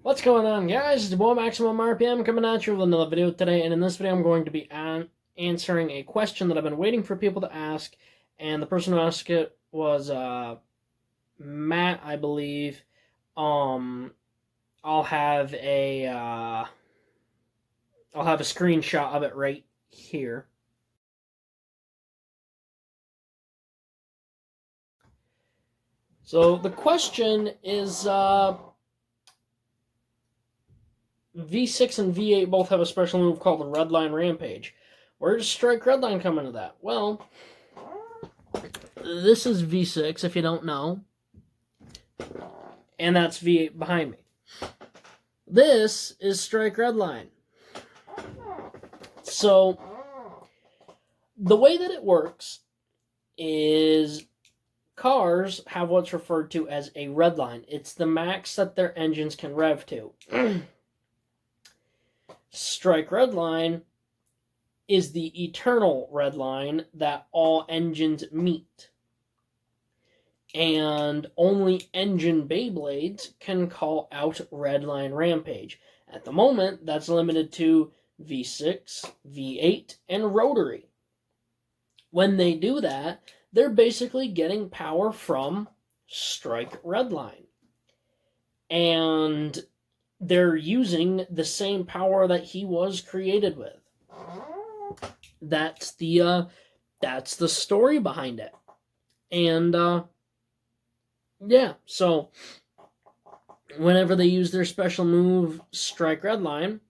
What's going on, guys? It's your boy Maximum RPM coming at you with another video today, and in this video I'm going to be answering a question that I've been waiting for people to ask, and the person who asked it was Matt, I believe. I'll have a screenshot of it right here. So the question is V6 and V8 both have a special move called the Redline Rampage. Where does Strike Redline come into that? Well, this is V6 if you don't know, and that's V8 behind me. This is Strike Redline. So, the way that it works is cars have what's referred to as a redline. It's the max that their engines can rev to. Strike Redline is the eternal redline that all engines meet. And only engine Beyblades can call out Redline Rampage. At the moment, that's limited to V6, V8, and Rotary. When they do that, they're basically getting power from Strike Redline. And they're using the same power that he was created with. That's the story behind it. And yeah, so whenever they use their special move Strike Redline,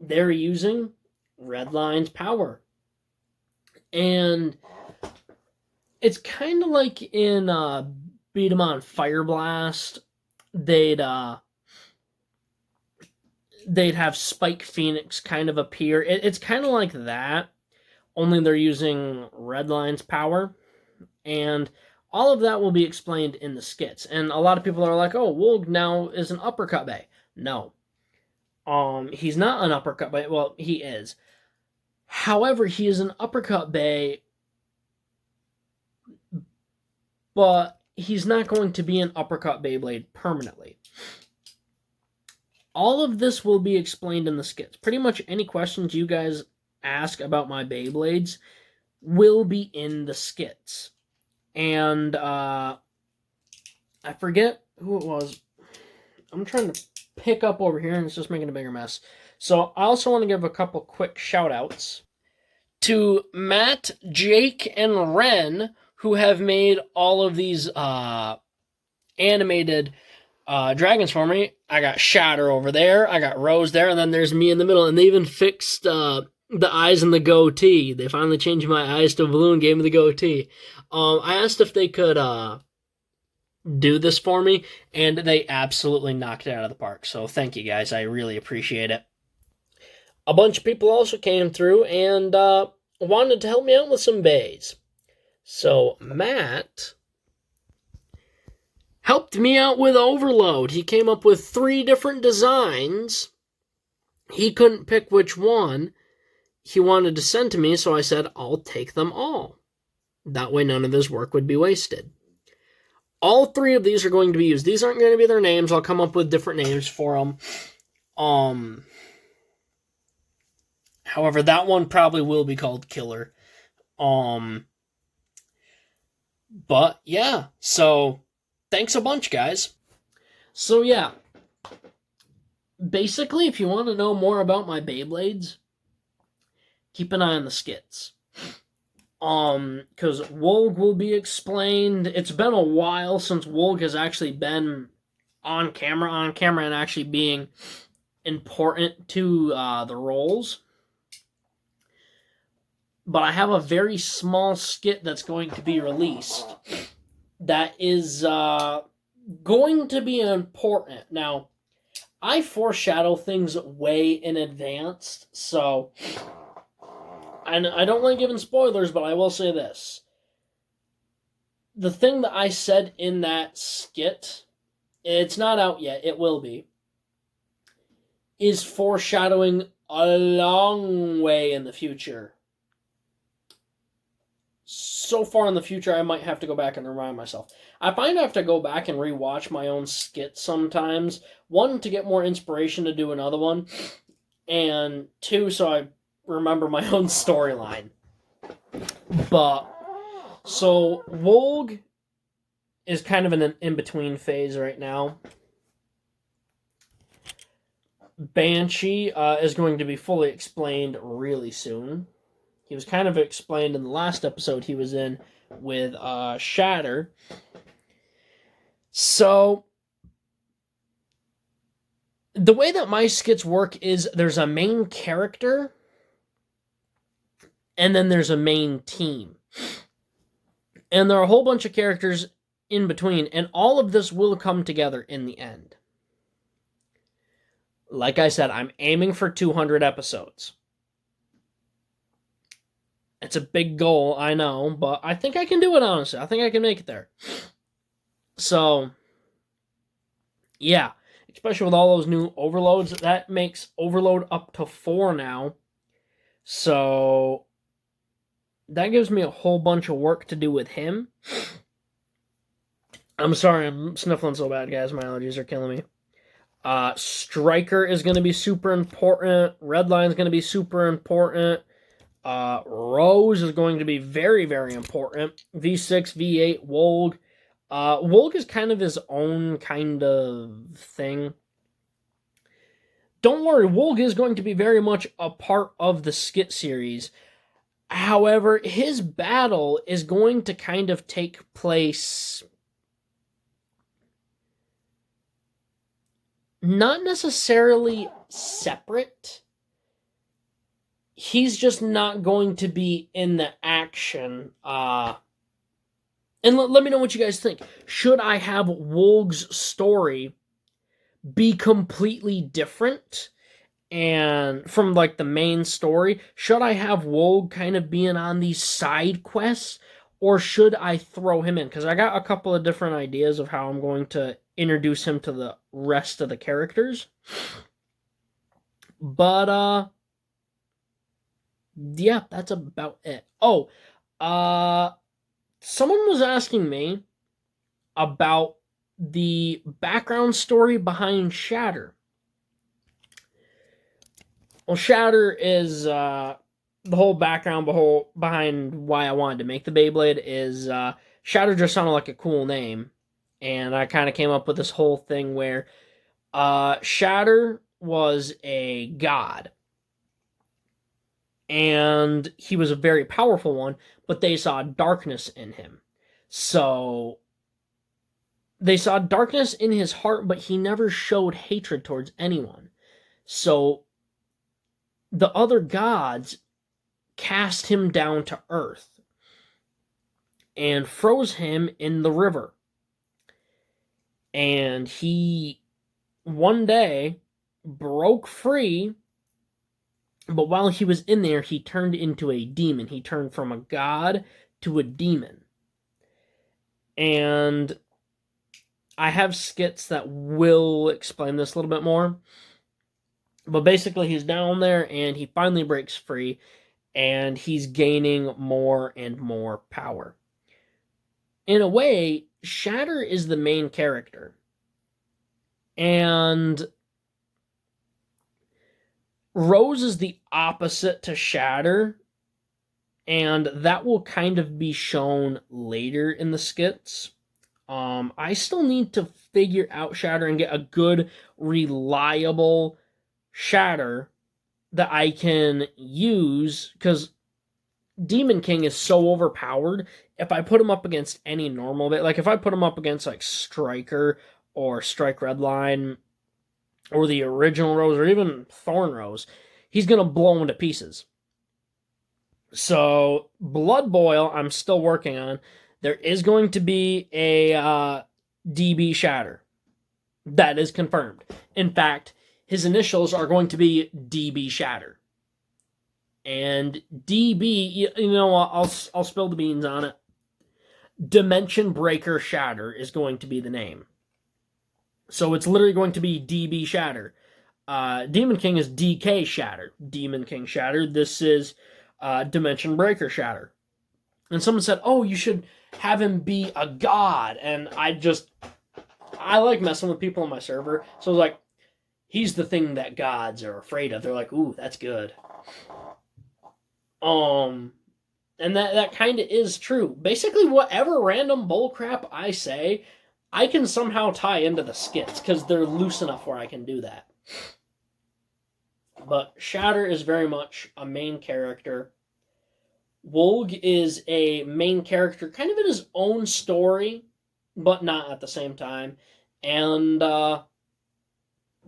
they're using Redline's power. And it's kind of like in Beat 'em on Fire Blast, they'd have Spike Phoenix kind of appear. It's kind of like that, only they're using Redline's power. And all of that will be explained in the skits. And a lot of people are like, oh, Wolg now is an uppercut bay. No. He's not an uppercut bay. Well, he is. However, he is an uppercut bay, but he's not going to be an uppercut Beyblade permanently. All of this will be explained in the skits. Pretty much any questions you guys ask about my Beyblades will be in the skits. And I forget who it was. I'm trying to pick up over here, and it's just making a bigger mess. So I also want to give a couple quick shout-outs to Matt, Jake, and Ren, who have made all of these animated dragons for me. I got Shatter over there, I got Rose there, and then there's me in the middle. And they even fixed the eyes and the goatee. They finally changed my eyes to a blue and gave me the goatee. I asked if they could do this for me, and they absolutely knocked it out of the park. So thank you guys, I really appreciate it. A bunch of people also came through and wanted to help me out with some bays. So Matt helped me out with Overload. He came up with 3 different designs. He couldn't pick which one he wanted to send to me, so I said, I'll take them all. That way none of his work would be wasted. All 3 of these are going to be used. These aren't going to be their names. I'll come up with different names for them. However, that one probably will be called Killer. But yeah, so thanks a bunch, guys. So yeah, basically, if you want to know more about my Beyblades, keep an eye on the skits. Because Wolg will be explained. It's been a while since Wolg has actually been on camera, and actually being important to the roles. But I have a very small skit that's going to be released that is going to be important. Now, I foreshadow things way in advance, so and I don't like giving spoilers, but I will say this. The thing that I said in that skit, it's not out yet, it will be, is foreshadowing a long way in the future. so far in the future, I might have to go back and remind myself. I find I have to go back and rewatch my own skits sometimes. One, to get more inspiration to do another one, and two, so I remember my own storyline. But, so, Wolg is kind of in an in-between phase right now. Banshee is going to be fully explained really soon. He was kind of explained in the last episode he was in with Shatter. So, the way that my skits work is there's a main character, and then there's a main team. And there are a whole bunch of characters in between, and all of this will come together in the end. Like I said, I'm aiming for 200 episodes. It's a big goal, I know, but I think I can do it, honestly. I think I can make it there. So, yeah. Especially with all those new overloads. That makes overload up to 4 now. So, that gives me a whole bunch of work to do with him. I'm sorry, I'm sniffling so bad, guys. My allergies are killing me. Striker is going to be super important. Redline is going to be super important. Rose is going to be very, very important. V6, V8, Wolg. Wolg is kind of his own kind of thing. Don't worry, Wolg is going to be very much a part of the skit series. However, his battle is going to kind of take place not necessarily separate. He's just not going to be in the action. And let me know what you guys think. Should I have Wolg's story be completely different and from like the main story? Should I have Wolg kind of being on these side quests, or should I throw him in? Because I got a couple of different ideas of how I'm going to introduce him to the rest of the characters. But yeah, that's about it. Oh, someone was asking me about the background story behind Shatter. Well, Shatter is the whole background behind why I wanted to make the Beyblade is Shatter just sounded like a cool name, and I kind of came up with this whole thing where Shatter was a god, and he was a very powerful one, but they saw darkness in him. So they saw darkness in his heart, but he never showed hatred towards anyone. So the other gods cast him down to earth and froze him in the river. And he, one day, broke free, but while he was in there, he turned into a demon. He turned from a god to a demon. And I have skits that will explain this a little bit more. But basically, he's down there, and he finally breaks free, and he's gaining more and more power. In a way, Shatter is the main character. And Rose is the opposite to Shatter, and that will kind of be shown later in the skits. I still need to figure out Shatter and get a good, reliable Shatter that I can use, because Demon King is so overpowered. If I put him up against any normal bit, like if I put him up against like Striker or Strike Redline or the original Rose or even Thorn Rose, he's gonna blow him to pieces. So Blood Boil, I'm still working on. There is going to be a DB Shatter. That is confirmed. In fact, his initials are going to be DB Shatter. And DB, you know what, I'll spill the beans on it. Dimension Breaker Shatter is going to be the name. So it's literally going to be DB Shatter. Demon King is DK Shatter. Demon King Shatter. This is Dimension Breaker Shatter. And someone said, oh, you should have him be a god. And I like messing with people on my server. So I was like, he's the thing that gods are afraid of. They're like, ooh, that's good. And that kind of is true. Basically, whatever random bullcrap I say, I can somehow tie into the skits because they're loose enough where I can do that. But Shatter is very much a main character. Wolg is a main character, kind of in his own story, but not at the same time. And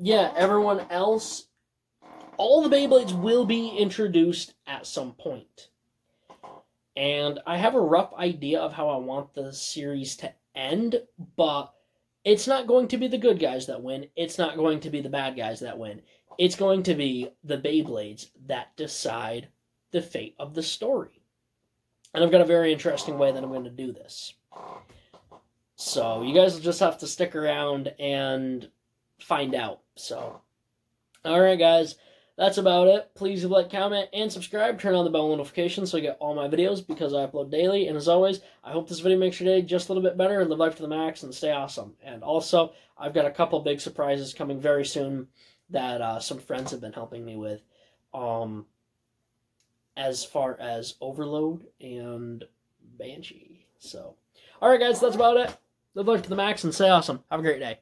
yeah, everyone else, all the Beyblades will be introduced at some point. And I have a rough idea of how I want the series to end, but it's not going to be the good guys that win. It's not going to be the bad guys that win. It's going to be the Beyblades that decide the fate of the story. And I've got a very interesting way that I'm going to do this. So you guys will just have to stick around and find out. So, alright guys, that's about it. Please like, comment, and subscribe. Turn on the bell notifications so you get all my videos because I upload daily. And as always, I hope this video makes your day just a little bit better. Live life to the max and stay awesome. And also, I've got a couple big surprises coming very soon that some friends have been helping me with. As far as Overload and Banshee. So, alright guys, that's about it. Live life to the max and stay awesome. Have a great day.